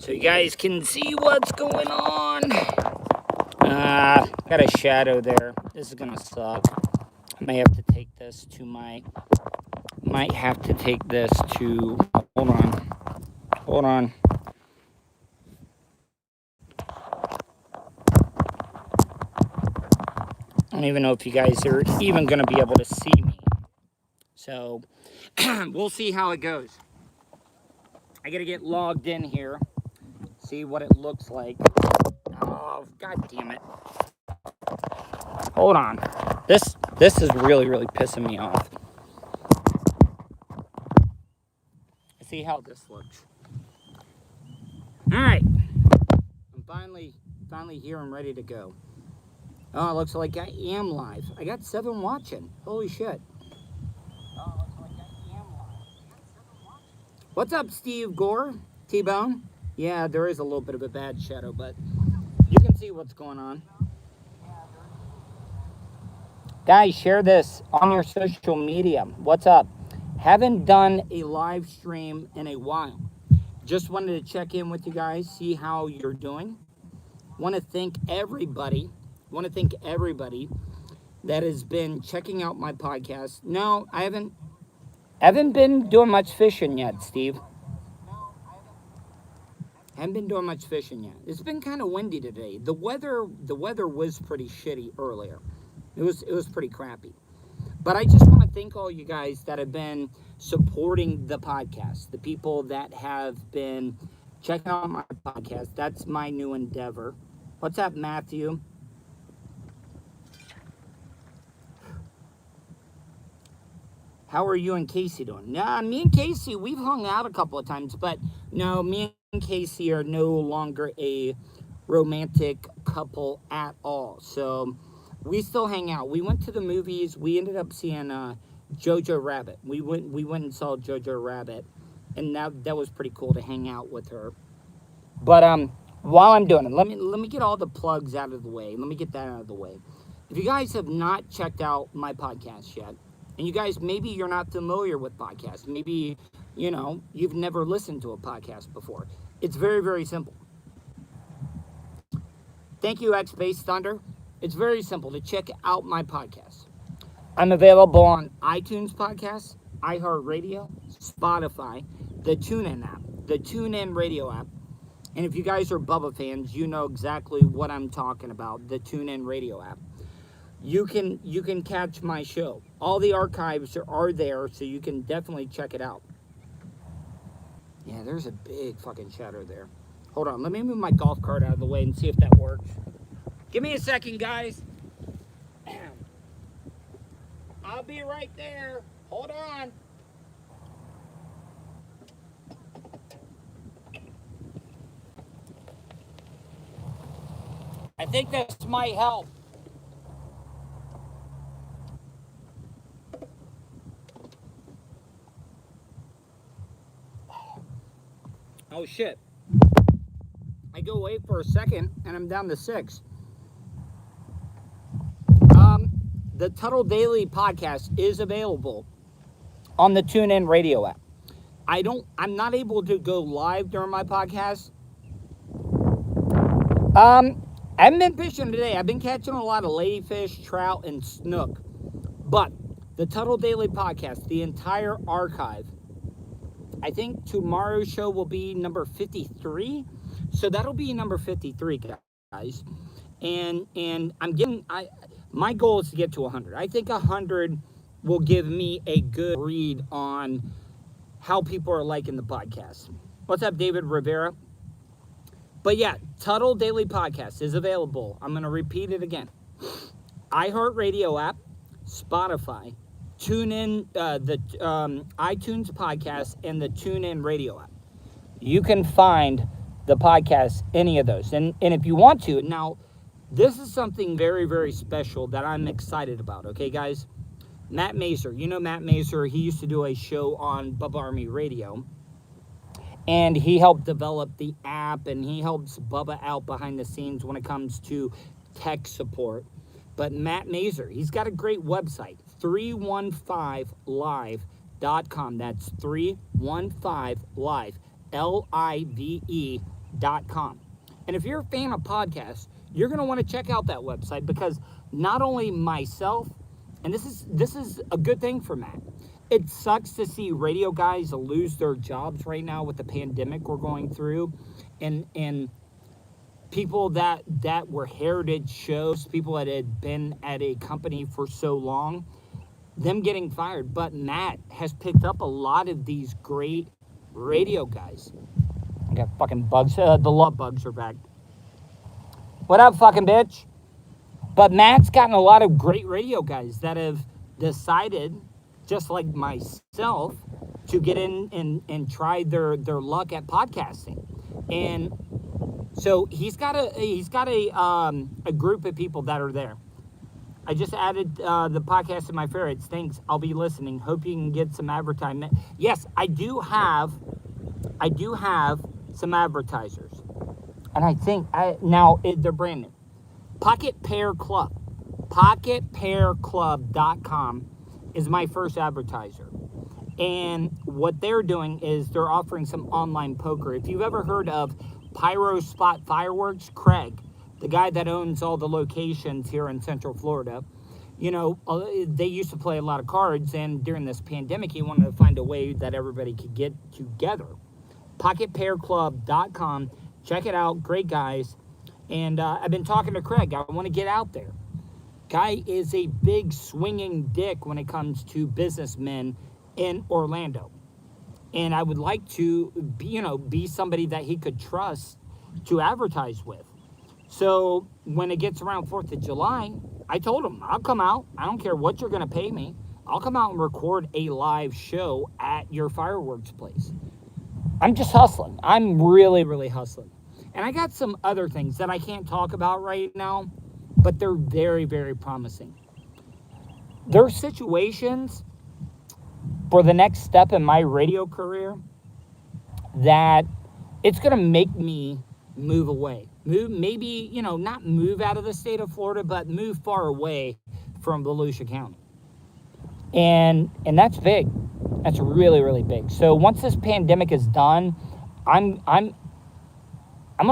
so you guys can see what's going on. Got a shadow there. This is gonna suck. I may have to take this to hold on. I don't even know if you guys are even gonna be able to see me. So, we'll see how it goes. I gotta get logged in here, see what it looks like. Oh, god damn it. Hold on. This is really pissing me off. Let's see how this looks. Alright. I'm finally here and ready to go. Oh, it looks like I am live. I got 7 watching. Holy shit. What's up, Steve Gore? T-Bone? Yeah, there is a little bit of a bad shadow, but you can see what's going on. Guys, share this on your social media. What's up? Haven't done a live stream in a while. Just wanted to check in with you guys, see how you're doing. Want to thank everybody that has been checking out my podcast. No, I haven't been doing much fishing yet, Steve. Haven't been doing much fishing yet. It's been kind of windy today. The weather was pretty shitty earlier. It was pretty crappy. But I just want to thank all you guys that have been supporting the podcast. The people that have been checking out my podcast. That's my new endeavor. What's up, Matthew? How are you and Casey doing? Nah, me and Casey, we've hung out a couple of times, but no, me and Casey are no longer a romantic couple at all. So we still hang out. We went to the movies. We ended up seeing Jojo Rabbit. We went and saw Jojo Rabbit, and that was pretty cool to hang out with her. But while I'm doing it, let me get all the plugs out of the way. Let me get that out of the way. If you guys have not checked out my podcast yet, and you guys, maybe you're not familiar with podcasts, maybe, you've never listened to a podcast before. It's very simple. Thank you, X-Base Thunder. It's very simple to check out my podcast. I'm available on iTunes Podcasts, iHeartRadio, Spotify, the TuneIn app, the TuneIn Radio app. And if you guys are Bubba fans, you know exactly what I'm talking about, the TuneIn Radio app. You can catch my show. All the archives are there, so you can definitely check it out. Yeah, there's a big fucking shadow there. Hold on, let me move my golf cart out of the way and see if that works. Give me a second, guys. I'll be right there. Hold on. I think this might help. Oh shit. I go away for a second and I'm down to 6. The Tuddle Daily podcast is available on the TuneIn Radio app. I'm not able to go live during my podcast. I haven't been fishing today. I've been catching a lot of ladyfish, trout, and snook. But the Tuddle Daily podcast, the entire archive, I think tomorrow's show will be number 53. So that'll be number 53, guys. And my goal is to get to 100. I think 100 will give me a good read on how people are liking the podcast. What's up, David Rivera? But yeah, Tuddle Daily Podcast is available. I'm going to repeat it again. iHeartRadio app, Spotify, TuneIn, the iTunes Podcast, and the TuneIn Radio app. You can find the podcast, any of those. And if you want to, now, this is something very special that I'm excited about, okay, guys? Matt Mazer. You know Matt Mazer. He used to do a show on Bubba Army Radio. And he helped develop the app, and he helps Bubba out behind the scenes when it comes to tech support. But Matt Mazer, he's got a great website, 315live.com. That's 315live, live tuddle.com. And if you're a fan of podcasts, you're going to want to check out that website, because not only myself, and this is a good thing for Matt. It sucks to see radio guys lose their jobs right now with the pandemic we're going through, and people that were heritage shows, people that had been at a company for so long, them getting fired. But Matt has picked up a lot of these great radio guys. I got fucking bugs. The love bugs are back. What up, fucking bitch? But Matt's gotten a lot of great radio guys that have decided, just like myself, to get in and try their luck at podcasting. And so he's got a group of people that are there. I just added the podcast to my favorites. Thanks. I'll be listening. Hope you can get some advertisement. Yes, I do have some advertisers. And I think they're brand new. Pocket Pair Club. PocketPairClub.com is my first advertiser. And what they're doing is they're offering some online poker. If you've ever heard of Pyro Spot Fireworks, Craig, the guy that owns all the locations here in Central Florida, they used to play a lot of cards, and during this pandemic, he wanted to find a way that everybody could get together. PocketPairClub.com. Check it out. Great guys. And I've been talking to Craig. I want to get out there. Guy is a big swinging dick when it comes to businessmen in Orlando. And I would like to be somebody that he could trust to advertise with. So when it gets around 4th of July, I told him, I'll come out. I don't care what you're going to pay me. I'll come out and record a live show at your fireworks place. I'm just hustling. I'm really, really hustling. And I got some other things that I can't talk about right now, but they're very, very promising. There are situations for the next step in my radio career that it's going to make me move away. Maybe, not move out of the state of Florida, but move far away from Volusia County. And that's big. That's really, really big. So once this pandemic is done, I'm going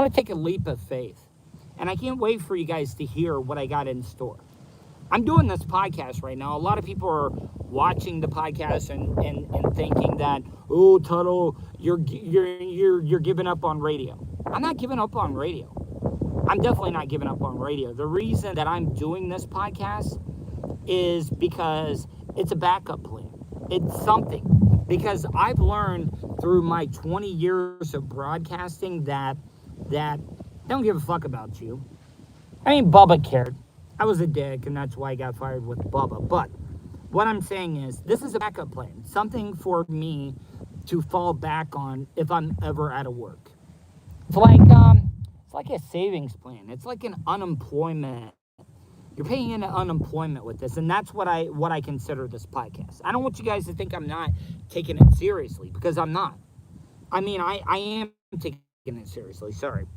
to take a leap of faith. And I can't wait for you guys to hear what I got in store. I'm doing this podcast right now. A lot of people are watching the podcast and thinking that, oh, Tuddle, you're giving up on radio. I'm not giving up on radio. I'm definitely not giving up on radio. The reason that I'm doing this podcast is because it's a backup plan. It's something. Because I've learned through my 20 years of broadcasting that I don't give a fuck about you. I mean, Bubba cared. I was a dick, and that's why I got fired with Bubba. But what I'm saying is, this is a backup plan. Something for me to fall back on if I'm ever out of work. It's like a savings plan. It's like an unemployment. You're paying into unemployment with this, and that's what I consider this podcast. I don't want you guys to think I'm not taking it seriously, because I'm not. I mean, I am taking it seriously. Sorry.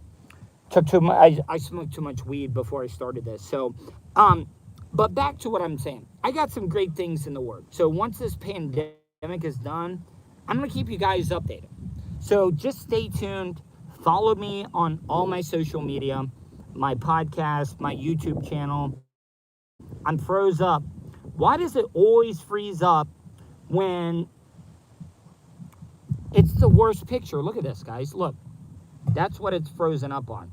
I smoked too much weed before I started this. So, but back to what I'm saying. I got some great things in the works. So once this pandemic is done, I'm going to keep you guys updated. So just stay tuned. Follow me on all my social media, my podcast, my YouTube channel. I'm froze up. Why does it always freeze up when it's the worst picture? Look at this, guys. Look. That's what it's frozen up on.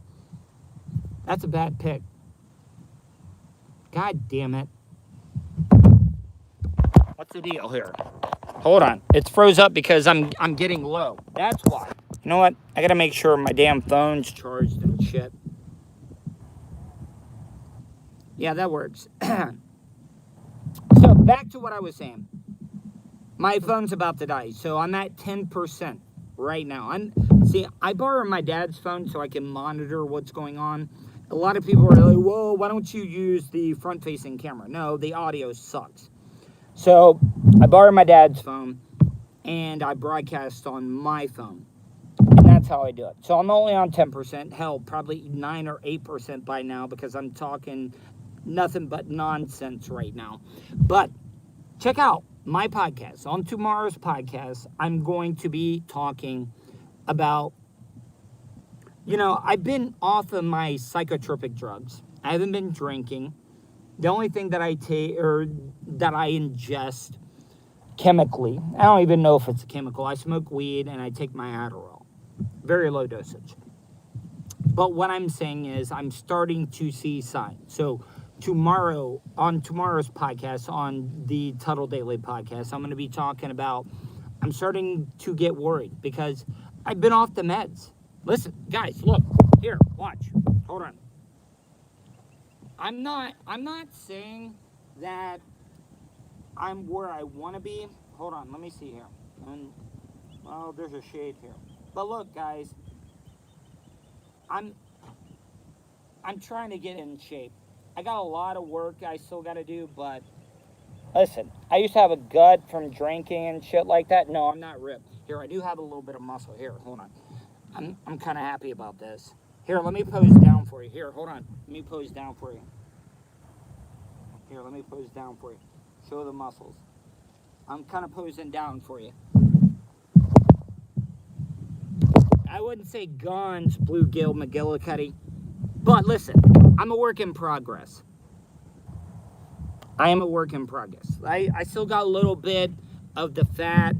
That's a bad pick. God damn it. What's the deal here? Hold on. It's froze up because I'm getting low. That's why. You know what? I gotta make sure my damn phone's charged and shit. Yeah, that works. So back to what I was saying. My phone's about to die, so I'm at 10% right now. I borrow my dad's phone so I can monitor what's going on. A lot of people are like, whoa, why don't you use the front-facing camera? No, the audio sucks. So I borrow my dad's phone, and I broadcast on my phone. And that's how I do it. So I'm only on 10%. Hell, probably 9 or 8% by now, because I'm talking nothing but nonsense right now. But check out my podcast. On tomorrow's podcast, I'm going to be talking about, I've been off of my psychotropic drugs. I haven't been drinking. The only thing that I take or that I ingest chemically, I don't even know if it's a chemical. I smoke weed and I take my Adderall. Very low dosage. But what I'm saying is I'm starting to see signs. So tomorrow's podcast, on the Tuddle Daily podcast, I'm going to be talking about, I'm starting to get worried because I've been off the meds. Listen, guys, look, here, watch, hold on. I'm not saying that I'm where I want to be. Hold on, let me see here. And, well, there's a shade here. But look, guys, I'm trying to get in shape. I got a lot of work I still got to do, but listen, I used to have a gut from drinking and shit like that. No, I'm not ripped. Here, I do have a little bit of muscle. Here, hold on. I'm kind of happy about this. Here, let me pose down for you. Here, hold on. Let me pose down for you. Here, let me pose down for you. Show the muscles. I'm kind of posing down for you. I wouldn't say guns, bluegill, McGillicuddy. But listen, I'm a work in progress. I am a work in progress. I still got a little bit of the fat,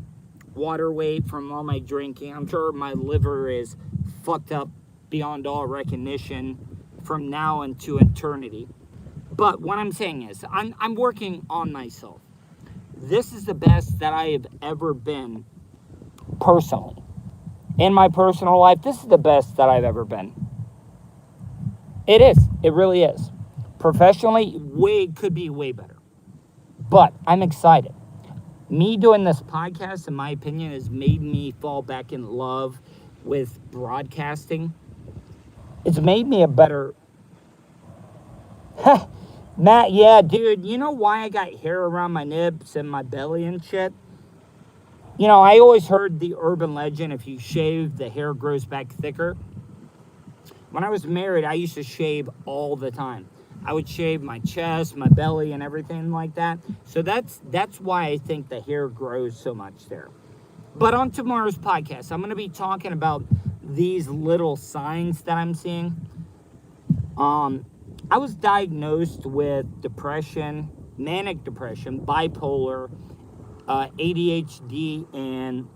water weight from all my drinking. I'm sure my liver is fucked up beyond all recognition from now into eternity. But what I'm saying is, I'm working on myself. This is the best that I have ever been personally. In my personal life, this is the best that I've ever been. It is. It really is. Professionally, could be way better. But I'm excited. Me doing this podcast, in my opinion, has made me fall back in love with broadcasting. It's made me a better... Matt, yeah, dude, you know why I got hair around my nips and my belly and shit? I always heard the urban legend, if you shave, the hair grows back thicker. When I was married, I used to shave all the time. I would shave my chest, my belly, and everything like that. So that's why I think the hair grows so much there. But on tomorrow's podcast, I'm going to be talking about these little signs that I'm seeing. I was diagnosed with depression, manic depression, bipolar, ADHD, and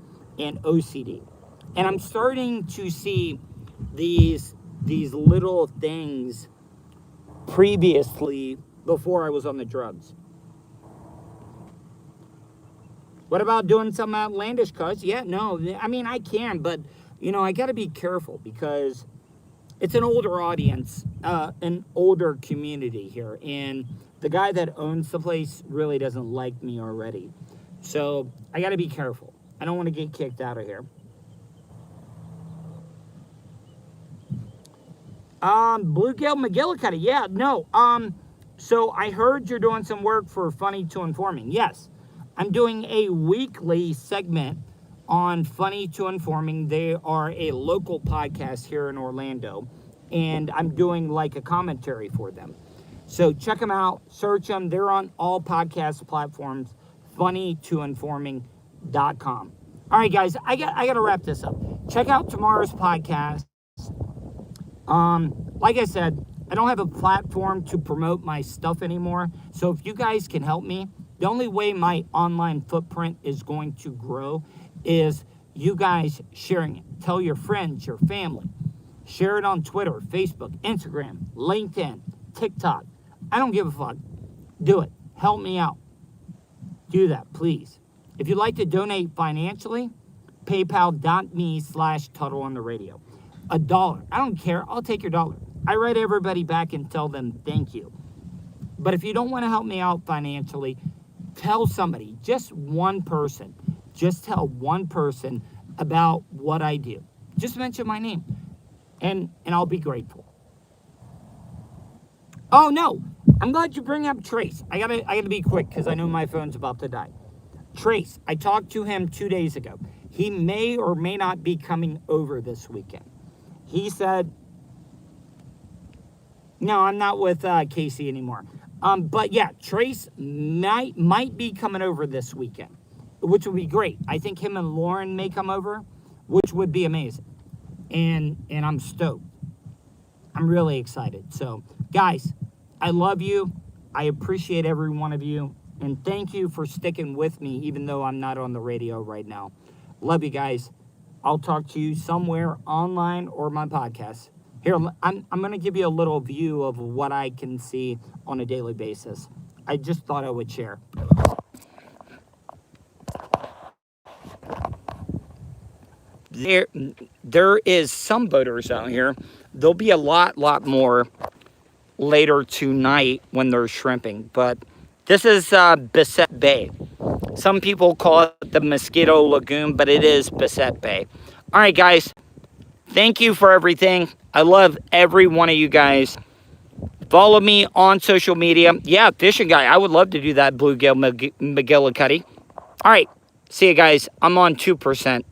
OCD. And I'm starting to see these little things previously before I was on the drugs. What about doing some outlandish cuts? Yeah, no, I mean, I can, but, I got to be careful because it's an older audience, an older community here, and the guy that owns the place really doesn't like me already. So I got to be careful. I don't want to get kicked out of here. Bluegill McGillicuddy, yeah, no, so I heard you're doing some work for Funny to Informing. Yes, I'm doing a weekly segment on Funny to Informing. They are a local podcast here in Orlando, and I'm doing like a commentary for them. So check them out, search them. They're on all podcast platforms, funnytoinforming.com. All right, guys, I got to wrap this up. Check out tomorrow's podcast. Like I said, I don't have a platform to promote my stuff anymore. So if you guys can help me, the only way my online footprint is going to grow is you guys sharing it. Tell your friends, your family. Share it on Twitter, Facebook, Instagram, LinkedIn, TikTok. I don't give a fuck. Do it. Help me out. Do that, please. If you'd like to donate financially, paypal.me/Tuddle on the radio. $1. I don't care. I'll take your dollar. I write everybody back and tell them thank you. But if you don't want to help me out financially, tell somebody, just one person. Just tell one person about what I do. Just mention my name, and I'll be grateful. Oh no, I'm glad you bring up Trace. I gotta be quick because I know my phone's about to die. Trace, I talked to him 2 days ago. He may or may not be coming over this weekend. He said, no, I'm not with Casey anymore. But yeah, Trace might be coming over this weekend, which would be great. I think him and Lauren may come over, which would be amazing. and I'm stoked. I'm really excited. So, guys, I love you. I appreciate every one of you. And thank you for sticking with me, even though I'm not on the radio right now. Love you guys. I'll talk to you somewhere online or my podcast. Here, I'm going to give you a little view of what I can see on a daily basis. I just thought I would share. There is some boaters out here. There'll be a lot more later tonight when they're shrimping. But this is Bissett Bay. Some people call it the Mosquito Lagoon, but it is Bissett Bay. All right, guys. Thank you for everything. I love every one of you guys. Follow me on social media. Yeah, fishing guy. I would love to do that, Bluegill McGillicuddy. All right. See you guys. I'm on 2%.